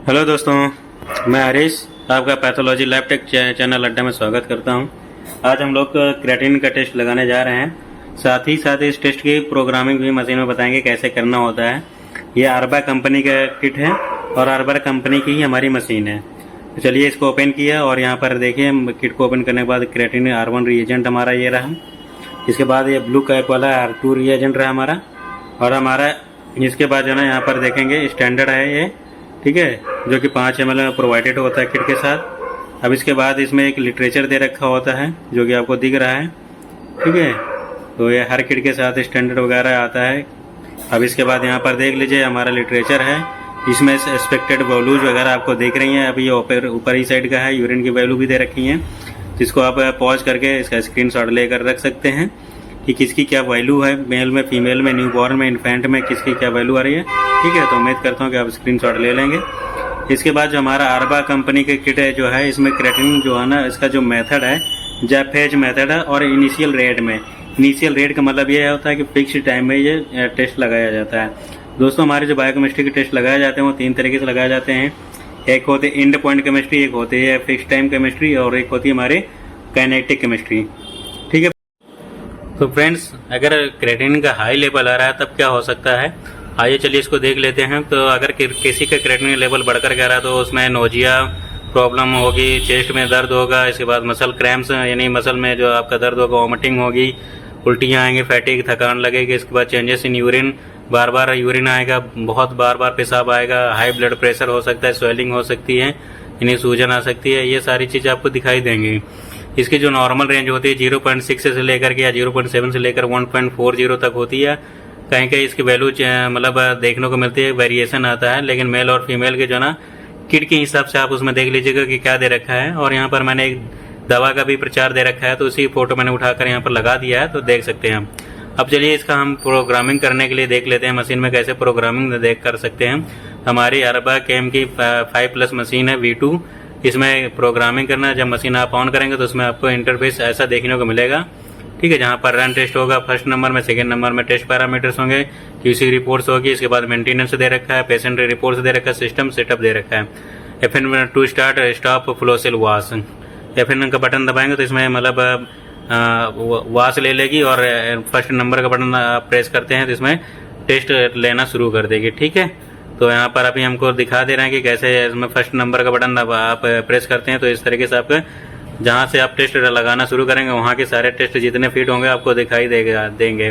Hello दोस्तों, मैं हरीश आपका पैथोलॉजी लैब टेक चैनल अड्डा में स्वागत करता हूं। आज हम लोग क्रेटिन का टेस्ट लगाने जा रहे हैं। साथ ही इस टेस्ट की प्रोग्रामिंग भी मशीन में बताएंगे कैसे करना होता है। ये आर्बा कंपनी का किट है और आर्बा कंपनी की ही हमारी मशीन है। तो चलिए इसको ओपन किया और यहाँ पर देखिए किट को ओपन करने के बाद क्रेटिन R1 रिएजेंट हमारा ये रहा। इसके बाद ये ब्लू कैप वाला R2 रिएजेंट रहा हमारा, और हमारा इसके बाद जो है यहाँ पर देखेंगे स्टैंडर्ड है ये, ठीक है, जो कि 5 ml में प्रोवाइडेड होता है किट के साथ। अब इसके बाद इसमें एक लिटरेचर दे रखा होता है जो कि आपको दिख रहा है, ठीक है। तो ये हर किट के साथ स्टैंडर्ड वगैरह आता है। अब इसके बाद यहाँ पर देख लीजिए हमारा लिटरेचर है, इसमें एक्सपेक्टेड वैल्यूज वगैरह आपको देख रही हैं। अभी ये ऊपर ही साइड का है, यूरिन की वैल्यू भी दे रखी है, जिसको आप पॉज करके इसका स्क्रीनशॉट लेकर रख सकते हैं कि किसकी क्या वैल्यू है, मेल में, फीमेल में, न्यूबॉर्न में, इन्फेंट में किसकी क्या वैल्यू आ रही है, ठीक है। तो उम्मीद करता हूँ कि आप स्क्रीनशॉट ले लेंगे। इसके बाद जो हमारा आर्बा कंपनी के किट है जो है, इसमें क्रेटिन जो है ना, इसका जो मेथड है जैफेज मेथड है और इनिशियल रेट में। इनिशियल रेट का मतलब ये होता है कि फिक्स टाइम में ये टेस्ट लगाया जाता है। दोस्तों, हमारे जो बायोकेमिस्ट्री के टेस्ट लगाए जाते हैं वो 3 तरीके से लगाए जाते हैं। एक होती है एंड पॉइंट केमिस्ट्री, एक होती है फिक्स टाइम केमिस्ट्री, और एक होती है हमारी काइनेटिक केमिस्ट्री, ठीक है। तो फ्रेंड्स, अगर क्रेटिन का हाई लेवल आ रहा है तब क्या हो सकता है, आइए चलिए इसको देख लेते हैं। तो अगर किसी का क्रेटिन लेवल बढ़कर गया रहा तो उसमें नोजिया प्रॉब्लम होगी, चेस्ट में दर्द होगा, इसके बाद मसल क्रैम्प्स यानी मसल में जो आपका दर्द होगा, वॉमिटिंग होगी, उल्टियाँ आएंगी, फैटिक थकान लगेगी। इसके बाद changes in urine, bar bar urine आएगा, बहुत बार पेशाब आएगा, हाई ब्लड प्रेशर हो सकता है, स्वेलिंग हो सकती है, यानी सूजन आ सकती है। ये सारी चीज़ें आपको दिखाई देंगी। इसकी जो नॉर्मल रेंज होती है 0.6 से लेकर के या 0.7 से लेकर 1.40 तक होती है। कहीं कहीं इसकी वैल्यू मतलब देखने को मिलती है, वेरिएशन आता है। लेकिन मेल और फीमेल के जो ना किट के हिसाब से आप उसमें देख लीजिएगा कि क्या दे रखा है। और यहाँ पर मैंने एक दवा का भी प्रचार दे रखा है, तो उसी फोटो मैंने उठाकर यहाँ पर लगा दिया है, तो देख सकते हैं हम। अब चलिए इसका हम प्रोग्रामिंग करने के लिए देख लेते हैं मशीन में कैसे प्रोग्रामिंग देख कर सकते हैं। हमारी आर्बा केम की 5+ मशीन है V2। इसमें प्रोग्रामिंग करना है। जब मशीन आप ऑन करेंगे तो उसमें आपको इंटरफेस ऐसा देखने को मिलेगा, ठीक है, जहाँ पर रन टेस्ट होगा फर्स्ट नंबर में, सेकंड नंबर में टेस्ट पैरामीटर्स होंगे, QC रिपोर्ट्स होगी, इसके बाद मेंटेनेंस दे रखा है, पेशेंट रिपोर्ट्स दे रखा है, सिस्टम सेटअप दे रखा है। FN to start stop flow cell wash, FN का बटन दबाएंगे तो इसमें मतलब वाश ले लेगी, और फर्स्ट नंबर का बटन आप प्रेस करते हैं तो इसमें टेस्ट लेना शुरू कर देगी, ठीक है। तो यहाँ पर अभी हमको दिखा दे रहे हैं कि कैसे इसमें फर्स्ट नंबर का बटन आप प्रेस करते हैं तो इस तरीके से आपके जहाँ से आप टेस्ट लगाना शुरू करेंगे वहाँ के सारे टेस्ट जितने फीट होंगे आपको दिखाई देंगे,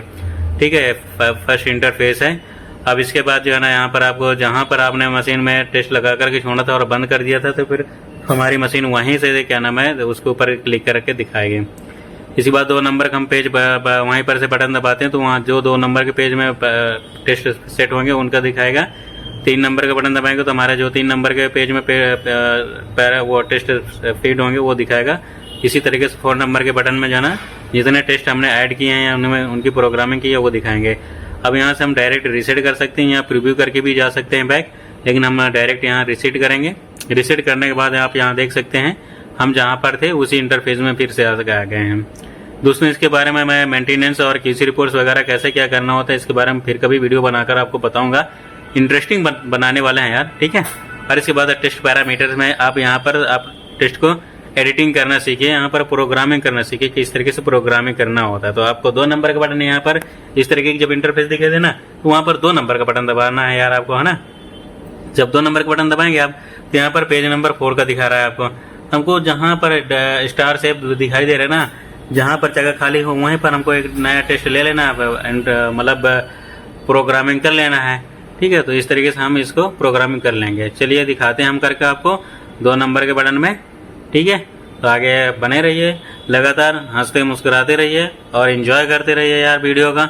ठीक है। फर्स्ट इंटरफेस है। अब इसके बाद जो है ना, यहाँ पर आपको जहाँ पर आपने मशीन में टेस्ट लगा करके छोड़ा था और बंद कर दिया था, तो फिर हमारी मशीन वहीं से क्या नाम है उसके ऊपर क्लिक करके दिखाएगी। इसी बात 2 नंबर का हम पेज वहीं पर से बटन दबाते हैं तो वहाँ जो 2 नंबर के पेज में टेस्ट सेट होंगे उनका दिखाएगा। 3 नंबर का बटन दबाएंगे तो हमारे जो 3 नंबर के पेज में वो टेस्ट फीड होंगे वो दिखाएगा। इसी तरीके से 4 नंबर के बटन में जाना, जितने टेस्ट हमने ऐड किए हैं या उनमें उनकी प्रोग्रामिंग की है वो दिखाएंगे। अब यहाँ से हम डायरेक्ट रिसेट कर सकते हैं या प्रीव्यू करके भी जा सकते हैं बैक, लेकिन हम डायरेक्ट यहाँ रिसेट करेंगे। रिसेट करने के बाद आप यहाँ देख सकते हैं हम जहाँ पर थे उसी इंटरफेस में फिर से आ गए हैं। दोस्तों, इसके बारे में मैं मेंटेनेंस और QC रिपोर्ट्स वगैरह कैसे क्या करना होता है इसके बारे में फिर कभी वीडियो बनाकर आपको बताऊंगा। इंटरेस्टिंग बनाने वाले हैं यार, ठीक है। और इसके बाद टेस्ट पैरामीटर्स में आप यहाँ पर आप टेस्ट को एडिटिंग करना सीखिए, यहाँ पर प्रोग्रामिंग करना सीखिए कि इस तरीके से प्रोग्रामिंग करना होता है। तो आपको 2 नंबर का बटन यहाँ पर इस तरीके की जब इंटरफेस दिखाई देना तो वहाँ पर 2 नंबर का बटन दबाना है यार आपको, है ना। जब 2 नंबर का बटन दबाएंगे आप तो यहाँ पर पेज नंबर 4 का दिखा रहा है आपको। हमको जहाँ पर स्टार शेप दिखाई दे रहा है ना, जहाँ पर जगह खाली हो वहीं पर हमको एक नया टेस्ट ले लेना है, मतलब प्रोग्रामिंग कर लेना है, ठीक है। तो इस तरीके से हम इसको प्रोग्रामिंग कर लेंगे। चलिए दिखाते हैं हम करके आपको 2 नंबर के बटन में, ठीक है। तो आगे बने रहिए, लगातार हंसते मुस्कुराते रहिए और एंजॉय करते रहिए यार वीडियो का।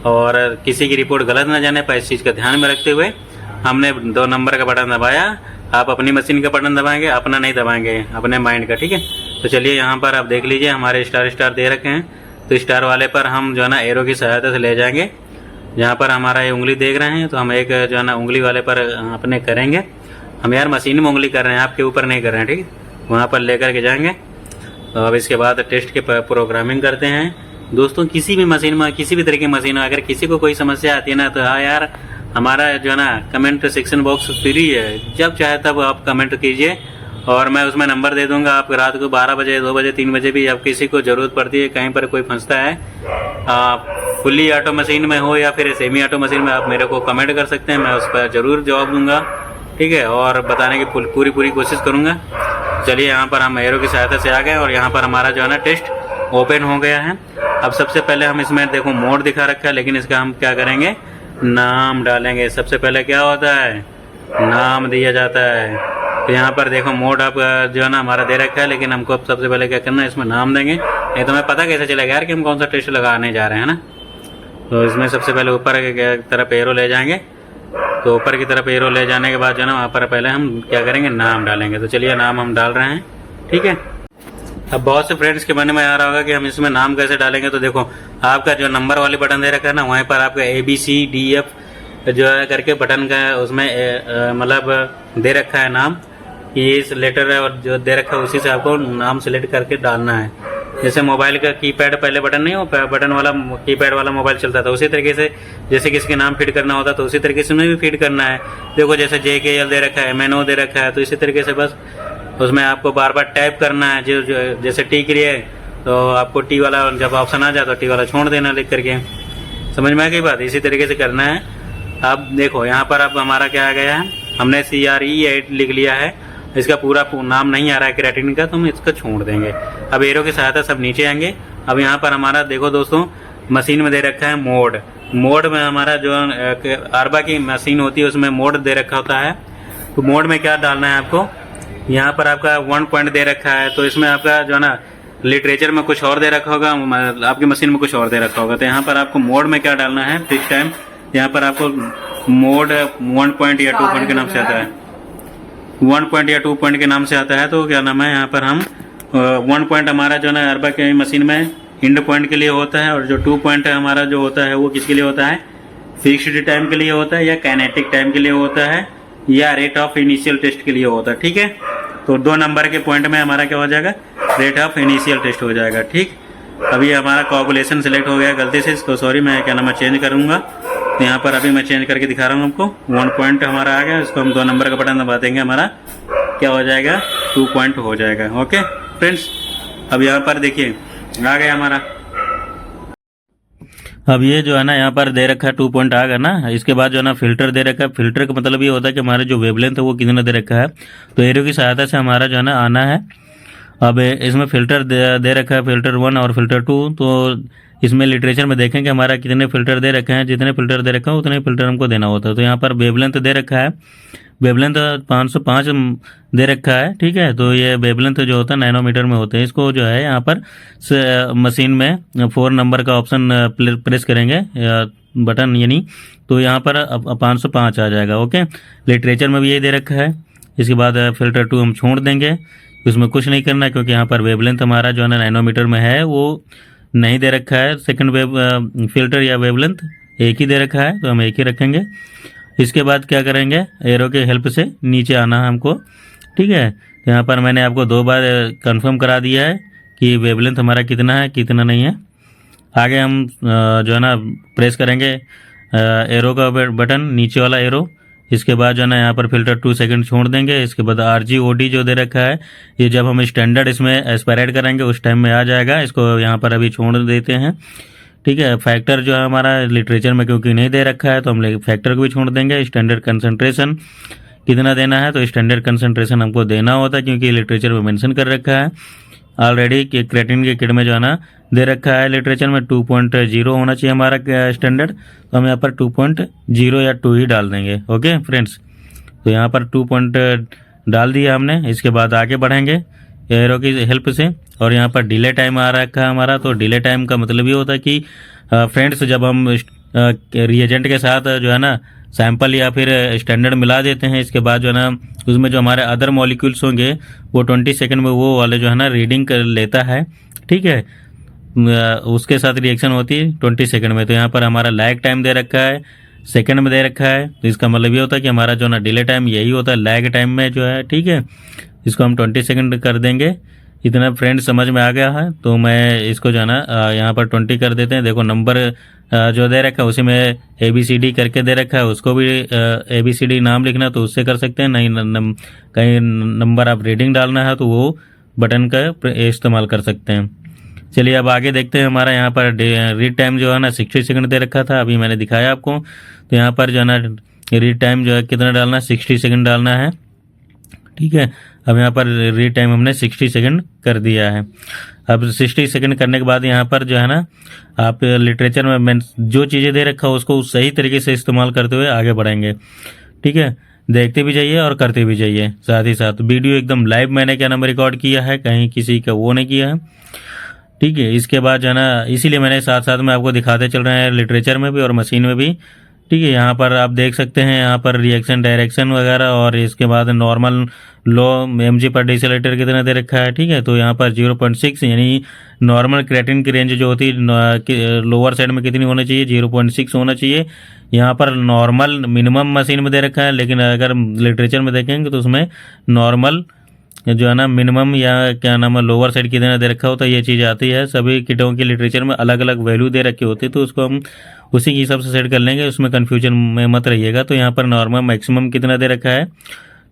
और किसी की रिपोर्ट गलत ना जाने पाए, इस चीज़ का ध्यान में रखते हुए हमने 2 नंबर का बटन दबाया। आप अपनी मशीन का बटन दबाएंगे, अपना नहीं दबाएंगे, अपने माइंड का, ठीक है। तो चलिए यहाँ पर आप देख लीजिए हमारे स्टार दे रखे हैं, तो स्टार वाले पर हम जो है ना एरो की सहायता से ले जाएंगे। जहाँ पर हमारा ये उंगली देख रहे हैं तो हम एक जो है ना उंगली वाले पर अपने करेंगे। हम यार मशीन में उंगली कर रहे हैं, आपके ऊपर नहीं कर रहे हैं, ठीक है। वहाँ पर लेकर के जाएंगे। तो अब इसके बाद टेस्ट के प्रोग्रामिंग करते हैं। दोस्तों, किसी भी मशीन में, किसी भी तरह की मशीन में अगर किसी को कोई समस्या आती है ना, तो हाँ यार हमारा जो है ना कमेंट सेक्शन बॉक्स फ्री है, जब चाहे तब आप कमेंट कीजिए और मैं उसमें नंबर दे दूंगा। आप रात को 12 बजे, 2 बजे, 3 बजे भी आप किसी को ज़रूरत पड़ती है, कहीं पर कोई फंसता है, फुल्ली ऑटो मशीन में हो या फिर सेमी ऑटो मशीन में, आप मेरे को कमेंट कर सकते हैं, मैं उस पर ज़रूर जवाब दूंगा, ठीक है, और बताने की पूरी कोशिश करूंगा। चलिए यहाँ पर हम एरो की सहायता से आ गए और यहाँ पर हमारा जो है ना टेस्ट ओपन हो गया है। अब सबसे पहले हम इसमें देखो मोड दिखा रखा है, लेकिन इसका हम क्या करेंगे, नाम डालेंगे। सबसे पहले क्या होता है, नाम दिया जाता है। तो यहाँ पर देखो मोड आप जो है ना हमारा दे रखा है, लेकिन हमको अब सबसे पहले क्या करना है, इसमें नाम देंगे। नहीं तो हमें पता कैसे चलेगा यार कि हम कौन सा टेस्ट लगाने जा रहे हैं ना। तो इसमें सबसे पहले ऊपर की तरफ एरो ले जाएंगे। तो ऊपर की तरफ एरो ले जाने के बाद जो है ना वहाँ पर पहले हम क्या करेंगे, नाम डालेंगे। तो चलिए नाम हम डाल रहे हैं, ठीक है। अब बहुत से फ्रेंड्स के मन में आ रहा होगा कि हम इसमें नाम कैसे डालेंगे। तो देखो आपका जो नंबर वाली बटन दे रखा है ना, वहीं पर आपका ABCDF जो है करके बटन का उसमें मतलब दे रखा है नाम, ये इस लेटर है और जो दे रखा है उसी से आपको नाम सेलेक्ट करके डालना है। जैसे मोबाइल का कीपैड पहले बटन नहीं हो, बटन वाला कीपैड वाला मोबाइल चलता था, उसी तरीके से जैसे किसके नाम फिट करना होता तो उसी तरीके से उन्हें भी फिट करना है। देखो जैसे JKL दे रखा है, MNO दे रखा है, तो इसी तरीके से बस उसमें आपको बार बार टाइप करना है। जो जैसे टी के लिए तो आपको टी वाला जब ऑप्शन आ जाए तो टी वाला छोड़ देना लिख करके। समझ में आ गई बात, इसी तरीके से करना है। अब देखो यहाँ पर अब हमारा क्या आ गया है, हमने CRE8 लिख लिया है। इसका पूरा नाम नहीं आ रहा है क्रेटिन का, तो हम इसको छोड़ देंगे। अब एरो की सहायता सब नीचे आएंगे। अब यहाँ पर हमारा देखो दोस्तों मशीन में दे रखा है मोड। मोड में हमारा जो आरबा की मशीन होती है उसमें मोड दे रखा होता है। तो मोड में क्या डालना है आपको, यहाँ पर आपका 1 पॉइंट दे रखा है, तो इसमें आपका जो है ना लिटरेचर में कुछ और दे रखा होगा, आपकी मशीन में कुछ और दे रखा होगा। तो यहाँ पर आपको मोड में क्या डालना है, फिक्स टाइम। यहाँ पर आपको मोड 1 पॉइंट या 2 पॉइंट के नाम से आता है, 1 पॉइंट या 2 पॉइंट के नाम से आता है। तो क्या नाम है, यहाँ पर हम 1 पॉइंट हमारा जो है ना अरबा की मशीन में इंड पॉइंट के लिए होता है, और जो 2 पॉइंट हमारा जो होता है वो किसके लिए होता है, फिक्स्ड टाइम के लिए होता है, या काइनेटिक टाइम के लिए होता है, या रेट ऑफ इनिशियल टेस्ट के लिए होता है, ठीक है। तो 2 नंबर के पॉइंट में हमारा क्या हो जाएगा, रेट ऑफ इनिशियल टेस्ट हो जाएगा, ठीक। अभी हमारा कोगुलेशन सिलेक्ट हो गया गलती से, इसको सॉरी, मैं क्या नाम है चेंज करूंगा। तो यहाँ पर अभी मैं चेंज करके दिखा रहा हूँ आपको। 1 पॉइंट हमारा आ गया, इसको हम 2 नंबर का बटन दबा देंगे, हमारा क्या हो जाएगा, 2 पॉइंट हो जाएगा। ओके फ्रेंड्स, अब यहाँ पर देखिए आ गया हमारा। अब ये जो है ना यहाँ पर दे रखा है 2 पॉइंट आ गया ना। इसके बाद जो है ना फिल्टर दे रखा है। फिल्टर का मतलब ये होता है कि हमारा जो वेवलेंथ है वो कितना दे रखा है। तो एरो की सहायता से हमारा जो है ना आना है। अब इसमें फिल्टर दे रखा है, फिल्टर 1 और फिल्टर 2। तो इसमें लिटरेचर में देखें कि हमारा कितने फिल्टर दे रखे हैं, जितने फिल्टर दे रखा है उतने फिल्टर हमको देना होता है। तो यहाँ पर वेवलेंथ दे रखा है, वेवलेंथ 505 दे रखा है, ठीक है। तो ये वेवलेंथ जो होता है नैनोमीटर में होते हैं। इसको जो है यहाँ पर मशीन में 4 नंबर का ऑप्शन प्रेस करेंगे बटन यानी, तो यहाँ पर 505 आ जाएगा। ओके, लिटरेचर में भी यही दे रखा है। इसके बाद फिल्टर 2 हम छोड़ देंगे, उसमें कुछ नहीं करना है क्योंकि यहाँ पर वेवलेंथ हमारा जो है ना नैनोमीटर में है, वो नहीं दे रखा है। सेकंड वेव फिल्टर या वेवलेंथ एक ही दे रखा है, तो हम एक ही रखेंगे। इसके बाद क्या करेंगे, एरो के हेल्प से नीचे आना है हमको, ठीक है। तो यहाँ पर मैंने आपको 2 बार कंफर्म करा दिया है कि वेवलेंथ हमारा कितना है कितना नहीं है। आगे हम जो है ना प्रेस करेंगे एरो का बटन, नीचे वाला एरो। इसके बाद जो है ना यहाँ पर फिल्टर 2 सेकंड छोड़ देंगे। इसके बाद RGOD जो दे रखा है, ये जब हम स्टैंडर्ड इसमें एस्पायरेट करेंगे उस टाइम में आ जाएगा। इसको यहाँ पर अभी छोड़ देते हैं, ठीक है। फैक्टर जो है हमारा लिटरेचर में क्योंकि नहीं दे रखा है, तो हम फैक्टर को भी छोड़ देंगे। स्टैंडर्ड कंसंट्रेशन कितना देना है, तो स्टैंडर्ड कंसंट्रेशन हमको देना होता है क्योंकि लिटरेचर में मेंशन कर रखा है ऑलरेडी कि क्रेटिन के किट में जो है ना दे रखा है लिटरेचर में 2.0 होना चाहिए हमारा स्टैंडर्ड। तो हम यहाँ पर 2.0 या 2 ही डाल देंगे। ओके फ्रेंड्स, तो यहाँ पर 2 पॉइंट डाल दिया हमने। इसके बाद आगे बढ़ेंगे एरो की हेल्प से, और यहाँ पर डिले टाइम आ रखा है हमारा। तो डिले टाइम का मतलब ये होता है कि फ्रेंड्स जब हम रिएजेंट के साथ जो है ना सैंपल या फिर स्टैंडर्ड मिला देते हैं, इसके बाद जो है ना उसमें जो हमारे अदर मॉलिक्यूल्स होंगे वो 20 सेकंड में वो वाले जो है ना रीडिंग कर लेता है, ठीक है। उसके साथ रिएक्शन होती है 20 सेकंड में। तो यहाँ पर हमारा लैग टाइम दे रखा है, सेकंड में दे रखा है। तो इसका मतलब ये होता है कि हमारा जो ना डिले टाइम यही होता है लैग टाइम में जो है, ठीक है। इसको हम 20 सेकंड कर देंगे। इतना फ्रेंड समझ में आ गया है। तो मैं इसको जो है ना यहाँ पर 20 कर देते हैं। देखो नंबर जो दे रखा है उसी में ABCD करके दे रखा है, उसको भी ABCD नाम लिखना तो उससे कर सकते हैं, नहीं कहीं नंबर आप रीडिंग डालना है तो वो बटन का इस्तेमाल कर सकते हैं। चलिए अब आगे देखते हैं। हमारा यहाँ पर रीड टाइम जो है ना 60 सेकंड दे रखा था, अभी मैंने दिखाया आपको। तो यहाँ पर जो है ना रीड टाइम जो है कितना डालना है, 60 सेकंड डालना है। ठीक है, अब यहाँ पर रीड टाइम हमने 60 सेकंड कर दिया है। अब 60 सेकंड करने के बाद यहाँ पर जो है ना आप लिटरेचर में जो चीज़ें दे रखा हो उसको सही तरीके से इस्तेमाल करते हुए आगे बढ़ेंगे। ठीक है, देखते भी जाइए और करते भी जाइए साथ ही साथ। वीडियो एकदम लाइव मैंने क्या नाम रिकॉर्ड किया है, कहीं किसी का वो नहीं किया है। ठीक है, इसके बाद जो है ना इसीलिए मैंने साथ साथ में आपको दिखाते चल रहे हैं लिटरेचर में भी और मशीन में भी। ठीक है, यहाँ पर आप देख सकते हैं, यहाँ पर रिएक्शन डायरेक्शन वगैरह और इसके बाद नॉर्मल लो mg पर डेसीलीटर कितना दे रखा है। ठीक है, तो यहाँ पर 0.6 यानी नॉर्मल क्रेटिन की रेंज जो होती है लोअर साइड में कितनी होनी चाहिए, 0.6 होना चाहिए। यहाँ पर नॉर्मल मिनिमम मशीन में दे रखा है, लेकिन अगर लिटरेचर में देखेंगे तो उसमें नॉर्मल जो है ना मिनिमम या क्या नाम है लोअर साइड कितना दे रखा होता है, ये चीज़ आती है। सभी किटों की लिटरेचर में अलग अलग वैल्यू दे रखी होती है, तो उसको हम उसी के हिसाब से सेट कर लेंगे, उसमें कन्फ्यूजन में मत रहिएगा। तो यहाँ पर नॉर्मल मैक्सिमम कितना दे रखा है।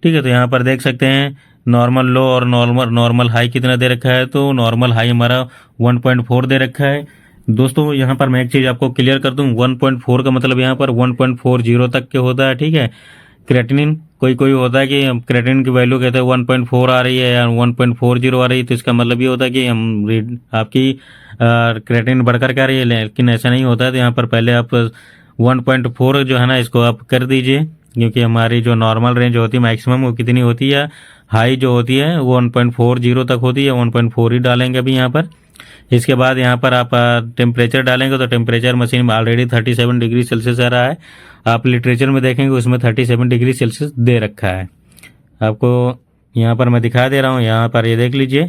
ठीक है, तो यहाँ पर देख सकते हैं नॉर्मल लो और नॉर्मल हाई कितना दे रखा है। तो नॉर्मल हाई हमारा 1.4 दे रखा है। दोस्तों यहाँ पर मैं एक चीज़ आपको क्लियर कर दूँ, 1.4 का मतलब यहाँ पर 1.40 तक के होता है। ठीक है, क्रेटिनिन कोई कोई होता है कि क्रेटिनिन की वैल्यू कहते हैं 1.4 आ रही है या 1.40 आ रही है, तो इसका मतलब ये होता है कि हम आपकी क्रेटिनिन बढ़कर के आ रही है, लेकिन ऐसा नहीं होता है। तो यहाँ पर पहले आप 1.4 जो है ना इसको आप कर दीजिए, क्योंकि हमारी जो नॉर्मल रेंज होती है मैक्सिमम वो कितनी होती है, हाई जो होती है वो 1.40 तक होती है, 1.4 ही डालेंगे अभी यहाँ पर। इसके बाद यहाँ पर आप टेम्परेचर डालेंगे तो टेम्परेचर मशीन में ऑलरेडी 37 डिग्री सेल्सियस आ रहा है। आप लिटरेचर में देखेंगे उसमें 37 डिग्री सेल्सियस दे रखा है। आपको यहाँ पर मैं दिखा दे रहा हूँ, यहाँ पर ये देख लीजिए।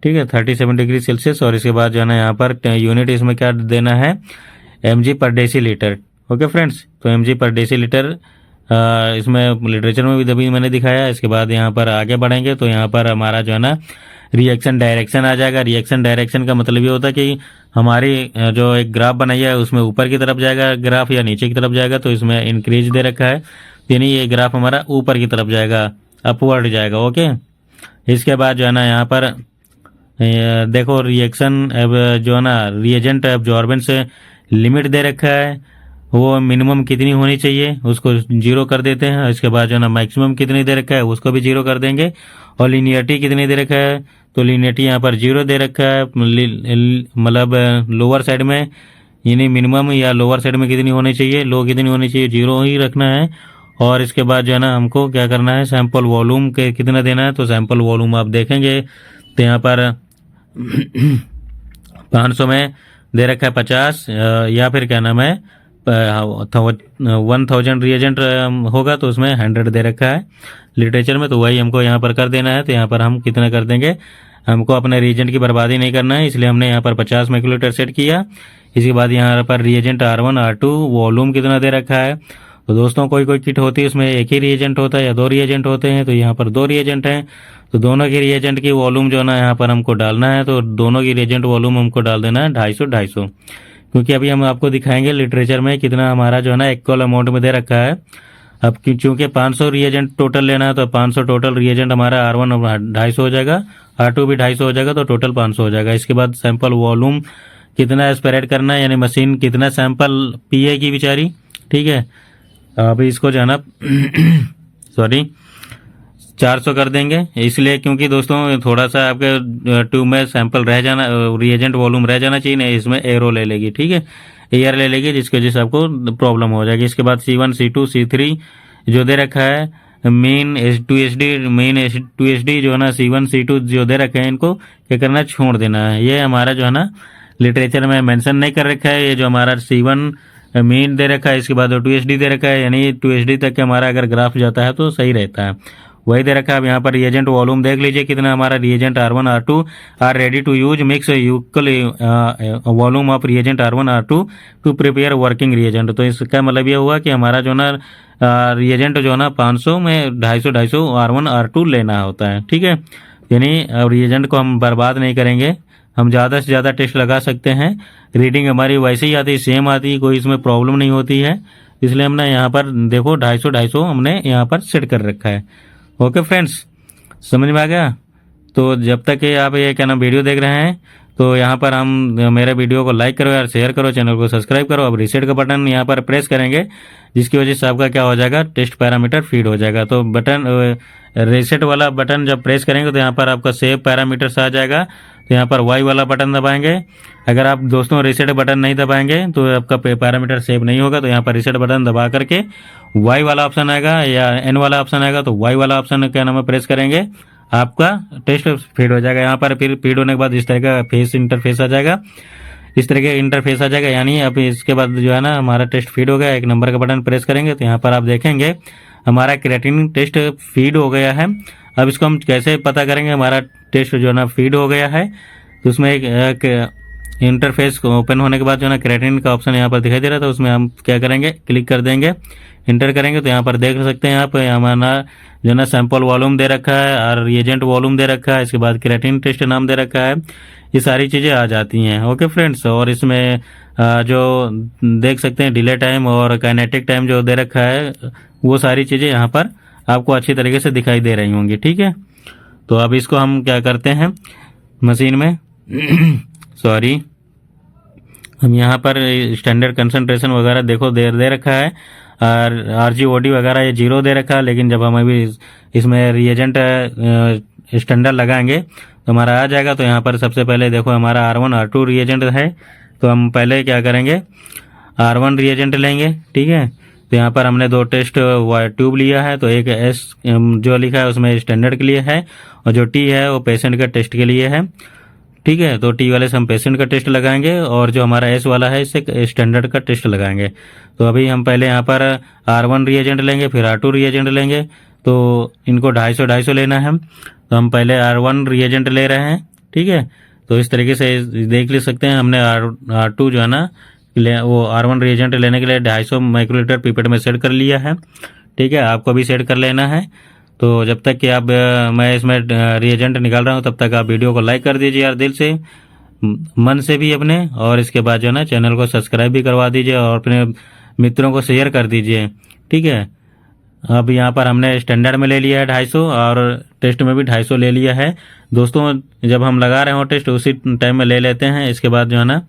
ठीक है, 37 डिग्री सेल्सियस। और इसके बाद जो है ना यहाँ पर यूनिट इसमें क्या देना है, mg पर डेसीलीटर। ओके फ्रेंड्स, तो mg पर डेसीलीटर इसमें लिटरेचर में भी तभी मैंने दिखाया। इसके बाद यहाँ पर आगे बढ़ेंगे तो यहाँ पर हमारा जो है ना रिएक्शन डायरेक्शन आ जाएगा। रिएक्शन डायरेक्शन का मतलब ये होता है कि हमारी जो एक ग्राफ बनाई है उसमें ऊपर की तरफ जाएगा ग्राफ या नीचे की तरफ जाएगा, तो इसमें इंक्रीज दे रखा है, यानी ये ग्राफ हमारा ऊपर की तरफ जाएगा, अपवर्ड जाएगा। ओके, इसके बाद जो है ना यहाँ पर देखो रिएक्शन जो है ना रिएजेंट एब्जॉर्बेंस लिमिट दे रखा है, वो मिनिमम कितनी होनी चाहिए उसको 0 कर देते हैं। इसके बाद जो है ना मैक्सिमम कितनी दे रखा है उसको भी 0 कर देंगे। और लीनियरिटी कितनी दे रखा है, तो लीनियरिटी यहाँ पर 0 दे रखा है, मतलब लोअर साइड में यानी मिनिमम या लोअर साइड में कितनी होनी चाहिए, लो कितनी होनी चाहिए, 0 ही रखना है। और इसके बाद जो है ना हमको क्या करना है, सैंपल वॉल्यूम के कितना देना है, तो सैंपल वॉल्यूम आप देखेंगे तो यहाँ पर 500 में दे रखा है 50, या फिर क्या नाम है 1000 रिएजेंट होगा तो उसमें 100 दे रखा है लिटरेचर में, तो वही हमको यहाँ पर कर देना है। तो यहाँ पर हम कितना कर देंगे, हमको अपने रिएजेंट की बर्बादी नहीं करना है, इसलिए हमने यहाँ पर 50 माइक्रोलीटर सेट किया। इसके बाद यहाँ पर रिएजेंट R1 R2 वॉल्यूम कितना दे रखा है। तो दोस्तों कोई कोई किट होती है उसमें एक ही रिएजेंट होता है या 2 रिएजेंट होते हैं, तो यहाँ पर 2 रिएजेंट हैं, तो दोनों के रिएजेंट की वॉल्यूम जो ना यहाँ पर हमको डालना है, तो दोनों की रिएजेंट वॉल्यूम हमको डाल देना है 250, क्योंकि अभी हम आपको दिखाएंगे लिटरेचर में कितना हमारा जो है ना इक्वल अमाउंट में दे रखा है। अब चूंकि 500 रिएजेंट टोटल लेना है, तो 500 टोटल रिएजेंट हमारा R1 250 हो जाएगा, R2 भी 250 हो जाएगा, तो टोटल 500 हो जाएगा। इसके बाद सैंपल वॉल्यूम कितना एस्पिरेट करना है, यानी मशीन कितना सैंपल पिएगी बेचारी। ठीक है, अभी इसको जो है ना सॉरी 400 कर देंगे, इसलिए क्योंकि दोस्तों थोड़ा सा आपके ट्यूब में सैंपल रह जाना, रिएजेंट वॉल्यूम रह जाना चाहिए, नहीं इसमें एरो ले लेगी। ठीक है, एयर ले लेगी, जिसकी वजह से आपको प्रॉब्लम हो जाएगी। इसके बाद C1 C2 C3 जो दे रखा है मेन S2SD जो है ना C1 C2 जो दे रखे हैं, इनको क्या करना है, छोड़ देना है। ये हमारा जो है ना लिटरेचर में मेंशन नहीं कर रखा है, ये जो हमारा C1 मेन दे रखा है, इसके बाद 2SD दे रखा है, यानी 2SD तक हमारा अगर ग्राफ जाता है तो सही रहता है, वही दे रखा है। अब यहाँ पर रिएजेंट वॉल्यूम देख लीजिए कितना हमारा reagent R1 R2 are ready to use mix equal volume of reagent R1 R2 to prepare working reagent. तो इसका मतलब ये हुआ कि हमारा जो ना रिएजेंट जो ना 500 में 250 R1 R2 लेना होता है। ठीक है, यानी अब रिएजेंट को हम बर्बाद नहीं करेंगे, हम ज़्यादा से ज़्यादा टेस्ट लगा सकते हैं। रीडिंग हमारी वैसे ही आती है, सेम आती है, कोई इसमें प्रॉब्लम नहीं होती है। इसलिए हमने यहाँ पर देखो 250 हमने यहाँ पर सेट कर रखा है। ओके फ्रेंड्स, समझ में आ गया। तो जब तक ये आप ये क्या नाम वीडियो देख रहे हैं तो यहाँ पर हम मेरे वीडियो को लाइक करो यार, शेयर करो, चैनल को सब्सक्राइब करो। अब रीसेट का बटन यहाँ पर प्रेस करेंगे, जिसकी वजह से आपका क्या हो जाएगा, टेस्ट पैरामीटर फीड हो जाएगा। तो बटन रीसेट वाला बटन जब प्रेस करेंगे तो यहाँ पर आपका सेव पैरामीटर्स आ जाएगा। तो यहाँ पर वाई वाला बटन दबाएंगे। अगर आप दोस्तों रीसेट बटन नहीं दबाएंगे तो आपका पैरामीटर सेव नहीं होगा। तो यहाँ पर रीसेट बटन दबा करके वाई वाला ऑप्शन आएगा या एन वाला ऑप्शन आएगा, तो वाई वाला ऑप्शन क्या नाम है प्रेस करेंगे, आपका टेस्ट फीड हो जाएगा। यहाँ पर फिर फीड होने के बाद इस तरह का फेस इंटरफेस आ जाएगा, इस तरह का इंटरफेस आ जाएगा। यानी अब इसके बाद जो है ना हमारा टेस्ट फीड हो गया। एक नंबर का बटन प्रेस करेंगे तो यहाँ पर आप देखेंगे हमारा क्रिएटिनिन टेस्ट फीड हो गया है। अब इसको हम कैसे पता करेंगे हमारा टेस्ट जो है ना फीड हो गया है, तो उसमें एक इंटरफेस ओपन होने के बाद जो है ना क्रिएटिनिन का ऑप्शन यहाँ पर दिखाई दे रहा था, उसमें हम क्या करेंगे, क्लिक कर देंगे, इंटर करेंगे। तो यहाँ पर देख सकते हैं आप हमारा जो है ना सैंपल वॉल्यूम दे रखा है और रिएजेंट वॉल्यूम दे रखा है, इसके बाद क्रिएटिनिन टेस्ट नाम दे रखा है। ये सारी चीज़ें आ जाती हैं। ओके फ्रेंड्स, और इसमें जो देख सकते हैं डिले टाइम और काइनेटिक टाइम जो दे रखा है, वो सारी चीज़ें यहाँ पर आपको अच्छी तरीके से दिखाई दे रही होंगी। ठीक है, तो अब इसको हम क्या करते हैं मशीन में सॉरी, हम यहाँ पर स्टैंडर्ड कंसंट्रेशन वगैरह देखो दे रखा है और RGOD वगैरह ये 0 दे रखा है। लेकिन जब हम अभी इसमें रिएजेंट स्टैंडर्ड लगाएंगे तो हमारा आ जाएगा। तो यहाँ पर सबसे पहले देखो हमारा R1 R2 रिएजेंट है, तो हम पहले क्या करेंगे, R1 रिएजेंट लेंगे। ठीक है, तो यहाँ पर हमने 2 टेस्ट ट्यूब लिया है, तो एक S जो लिखा है उसमें स्टैंडर्ड के लिए है और जो T है वो पेशेंट का टेस्ट के लिए है। ठीक है, तो T वाले से हम पेशेंट का टेस्ट लगाएंगे और जो हमारा S वाला है इससे स्टैंडर्ड का टेस्ट लगाएंगे। तो अभी हम पहले यहाँ पर R1 रिएजेंट लेंगे, फिर R2 रिएजेंट लेंगे। तो इनको 250 लेना है, तो हम पहले R1 रिएजेंट ले रहे हैं। ठीक है, तो इस तरीके से देख ले सकते हैं हमने R2 जो है ना वो R1 रिएजेंट लेने के लिए 250 माइक्रोलीटर पिपेट में सेट कर लिया है। ठीक है, आपको भी सेट कर लेना है। तो जब तक कि आप मैं इसमें रिएजेंट निकाल रहा हूँ तब तक आप वीडियो को लाइक कर दीजिए यार, दिल से मन से भी अपने, और इसके बाद जो है ना चैनल को सब्सक्राइब भी करवा दीजिए और अपने मित्रों को शेयर कर दीजिए। ठीक है, अब यहाँ पर हमने स्टैंडर्ड में ले लिया है 250 और टेस्ट में भी 250 ले लिया है। दोस्तों जब हम लगा रहे हो टेस्ट उसी टाइम में ले लेते हैं। इसके बाद जो है ना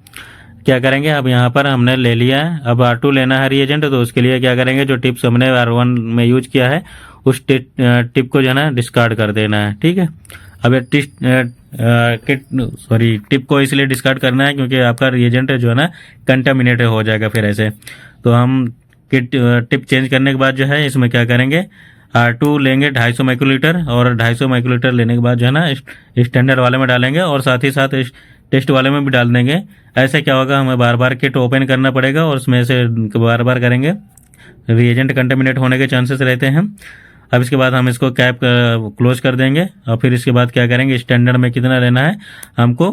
क्या करेंगे, अब यहाँ पर हमने ले लिया है, अब R2 लेना है रिएजेंट। तो उसके लिए क्या करेंगे, जो टिप्स हमने R1 में यूज किया है उस टिप को जो है ना डिस्कार्ड कर देना है। ठीक है, अब टिप को इसलिए डिस्कार्ड करना है क्योंकि आपका रिएजेंट जो है ना कंटामिनेटेड हो जाएगा फिर ऐसे। तो हम टिप चेंज करने के बाद जो है इसमें क्या करेंगे, R2 लेंगे 250 माइक्रोलीटर और 250 माइक्रोलीटर लेने के बाद जो है ना स्टैंडर्ड वाले में डालेंगे और साथ ही साथ टेस्ट वाले में भी डाल देंगे। ऐसे क्या होगा, हमें बार बार किट ओपन करना पड़ेगा और उसमें से बार बार करेंगे, रिएजेंट कंटेमिनेट होने के चांसेस रहते हैं। अब इसके बाद हम इसको कैप क्लोज कर देंगे और फिर इसके बाद क्या करेंगे, स्टैंडर्ड में कितना लेना है हमको,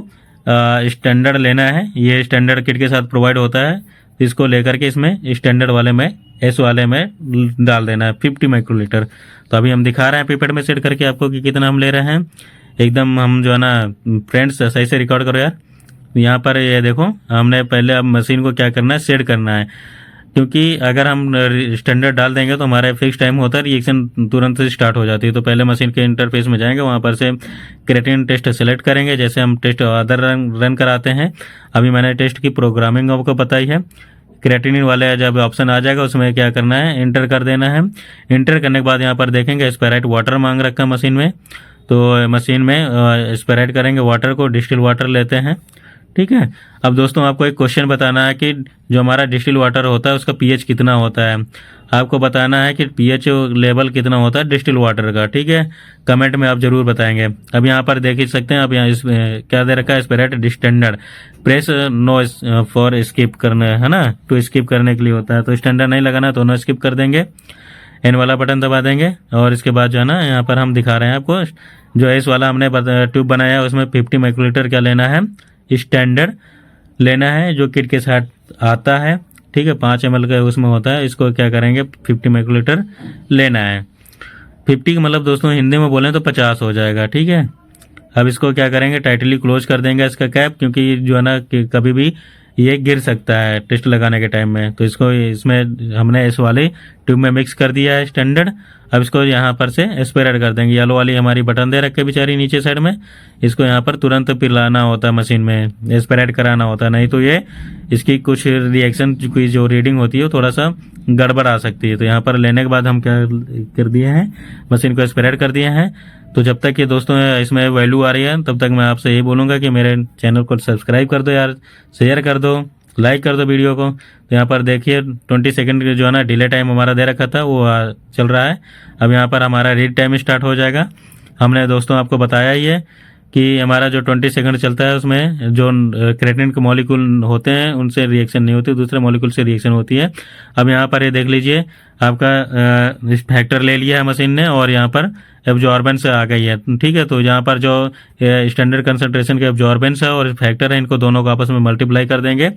स्टैंडर्ड लेना है, ये स्टैंडर्ड किट के साथ प्रोवाइड होता है। इसको लेकर के इसमें स्टैंडर्ड वाले में S वाले में डाल देना है 50 माइक्रोलीटर। तो अभी हम दिखा रहे हैं पिपेट में सेट करके आपको कि कितना हम ले रहे हैं। एकदम हम जो है ना फ्रेंड्स सही से रिकॉर्ड करो यार। यहाँ पर ये देखो हमने पहले अब मशीन को क्या करना है, सेट करना है, क्योंकि अगर हम स्टैंडर्ड डाल देंगे तो हमारा फिक्स टाइम होता है, रिएक्शन तुरंत से स्टार्ट हो जाती है। तो पहले मशीन के इंटरफेस में जाएंगे, वहाँ पर से क्रिएटिनिन टेस्ट सेलेक्ट करेंगे, जैसे हम टेस्ट अदर रन कराते हैं। अभी मैंने टेस्ट की प्रोग्रामिंग आपको बताई है। क्रिएटिनिन वाले जब ऑप्शन आ जाएगा उसमें क्या करना है, इंटर कर देना है। इंटर करने के बाद यहाँ पर देखेंगे स्पेराइट वाटर मांग रखा है मशीन में, तो मशीन में स्पेराइट करेंगे वाटर को, डिस्टिल वाटर लेते हैं। ठीक है, अब दोस्तों आपको एक क्वेश्चन बताना है कि जो हमारा डिस्टिल वाटर होता है उसका पीएच कितना होता है। आपको बताना है कि पीएच लेवल कितना होता है डिस्टिल वाटर का। ठीक है, कमेंट में आप जरूर बताएंगे। अब यहाँ पर देख ही सकते हैं, अब यहाँ इसमें क्या दे रखा है, separate standard, press no for skip करना है ना, टू स्किप करने के लिए होता है। तो स्टैंडर्ड नहीं लगाना तो नो स्किप कर देंगे, एन वाला बटन दबा देंगे और इसके बाद जो है ना यहाँ पर हम दिखा रहे हैं आपको जो एस वाला हमने ट्यूब बनाया है उसमें 50 माइक्रोलीटर क्या लेना है, स्टैंडर्ड लेना है जो किट के साथ आता है। ठीक है, 5 ml का उसमें होता है। इसको क्या करेंगे, 50 माइक्रोलीटर लेना है। 50 का मतलब दोस्तों हिंदी में बोलें तो 50 हो जाएगा। ठीक है, अब इसको क्या करेंगे, टाइटली क्लोज कर देंगे इसका कैप, क्योंकि ये जो है ना कि कभी भी ये गिर सकता है टेस्ट लगाने के टाइम में। तो इसको इसमें हमने इस वाले ट्यूब में मिक्स कर दिया है स्टैंडर्ड। अब इसको यहाँ पर से एस्पिरेट कर देंगे। येलो वाली हमारी बटन दे रखे बेचारी नीचे साइड में, इसको यहाँ पर तुरंत पिलाना होता है मशीन में, एस्पिरेट कराना होता है, नहीं तो ये इसकी कुछ रिएक्शन की जो रीडिंग होती है वो थोड़ा सा गड़बड़ आ सकती है। तो यहाँ पर लेने के बाद हम क्या कर दिए हैं, मशीन को एस्पिरेट कर दिए हैं। तो जब तक ये दोस्तों इसमें वैल्यू आ रही है तब तक मैं आपसे यही बोलूँगा कि मेरे चैनल को सब्सक्राइब कर दो यार, शेयर कर दो, लाइक कर दो वीडियो को। तो यहाँ पर देखिए 20 सेकंड जो है ना डिले टाइम हमारा दे रखा था वो चल रहा है। अब यहाँ पर हमारा रीड टाइम स्टार्ट हो जाएगा। हमने दोस्तों आपको बताया ही है कि हमारा जो 20 सेकंड चलता है उसमें जो क्रेटिनिन के मॉलिक्यूल होते हैं उनसे रिएक्शन नहीं होती, दूसरे मॉलिक्यूल से रिएक्शन होती है। अब यहाँ पर ये देख लीजिए आपका फैक्टर ले लिया है मशीन ने और यहाँ पर एब्जॉर्बेंस आ गई है, ठीक है। तो यहाँ पर जो स्टैंडर्ड कंसंट्रेशन के एब्जॉर्बेंस है और फैक्टर है, इनको दोनों को आपस में मल्टीप्लाई कर देंगे।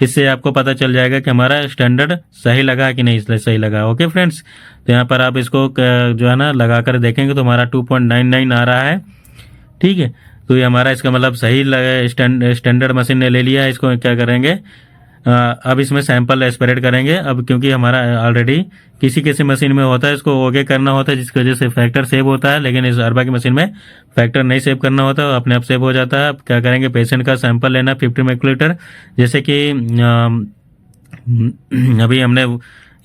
इससे आपको पता चल जाएगा कि हमारा स्टैंडर्ड सही लगा कि नहीं सही लगा। ओके फ्रेंड्स, तो यहाँ पर आप इसको जो है ना लगा कर देखेंगे तो हमारा 2.99 आ रहा है, ठीक है। तो ये हमारा इसका मतलब सही लगा, स्टैंडर्ड मशीन ने ले लिया है। इसको क्या करेंगे, अब इसमें सैंपल एस्पिरेट करेंगे। अब क्योंकि हमारा ऑलरेडी किसी किसी मशीन में होता है इसको ओके करना होता है, जिसकी वजह से फैक्टर सेव होता है, लेकिन इस अरबा की मशीन में फैक्टर नहीं सेव करना होता, अपने आप सेव हो जाता है। अब क्या करेंगे, पेशेंट का सैंपल लेना 50 माइक्रोलीटर, जैसे कि अभी हमने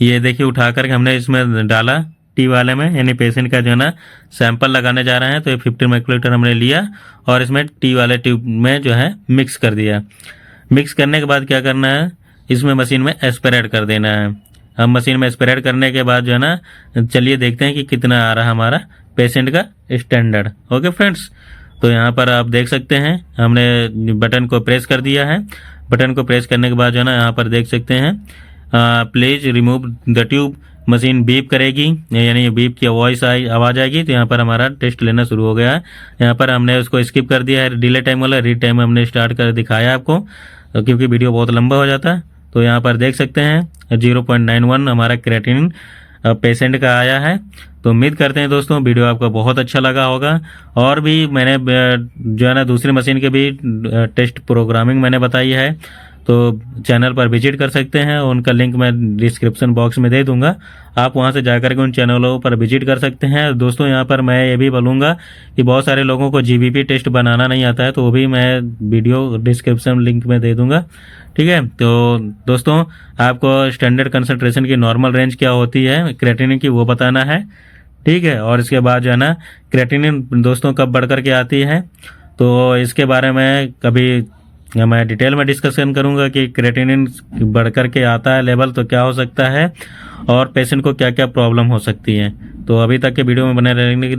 ये देखिए उठा करके हमने इसमें डाला टी वाले में, यानी पेशेंट का जो है ना सैंपल लगाने जा रहे हैं। तो ये 50 माइक्रोलीटर हमने लिया और इसमें टी वाले ट्यूब में जो है मिक्स कर दिया। मिक्स करने के बाद क्या करना है, इसमें मशीन में एस्पिरेट कर देना है। अब मशीन में एस्पिरेट करने के बाद जो है ना चलिए देखते हैं कि कितना आ रहा है हमारा पेशेंट का स्टैंडर्ड। ओके फ्रेंड्स, तो यहाँ पर आप देख सकते हैं हमने बटन को प्रेस कर दिया है। बटन को प्रेस करने के बाद जो है ना यहाँ पर देख सकते हैं please remove the tube, machine beep करेगी, यानी बीप की आवाज आएगी। तो यहाँ पर हमारा टेस्ट लेना शुरू हो गया है। यहाँ पर हमने उसको स्किप कर दिया है, डिले टाइम वाला, रीड टाइम हमने स्टार्ट कर दिखाया आपको, क्योंकि वीडियो बहुत लंबा हो जाता है। तो यहाँ पर देख सकते हैं 0.91 हमारा क्रेटिनिन पेशेंट का आया है। तो उम्मीद करते हैं दोस्तों वीडियो आपको बहुत अच्छा लगा होगा। और भी मैंने जो है ना दूसरी मशीन के भी टेस्ट प्रोग्रामिंग मैंने बताई है, तो चैनल पर विजिट कर सकते हैं। उनका लिंक मैं डिस्क्रिप्शन बॉक्स में दे दूंगा, आप वहां से जाकर के उन चैनलों पर विजिट कर सकते हैं। दोस्तों यहाँ पर मैं ये भी बोलूँगा कि बहुत सारे लोगों को जीबीपी टेस्ट बनाना नहीं आता है, तो वो भी मैं वीडियो डिस्क्रिप्शन लिंक में दे दूंगा, ठीक है। तो दोस्तों आपको स्टैंडर्ड कंसंट्रेशन की नॉर्मल रेंज क्या होती है क्रेटिनिन की वो बताना है, ठीक है। और इसके बाद जो है ना क्रेटिनिन दोस्तों कब बढ़ कर के आती है, तो इसके बारे में कभी मैं डिटेल में डिस्कशन करूंगा कि क्रेटिनिन बढ़ कर के आता है लेवल तो क्या हो सकता है और पेशेंट को क्या क्या प्रॉब्लम हो सकती है। तो अभी तक के वीडियो में बने रहने के लिए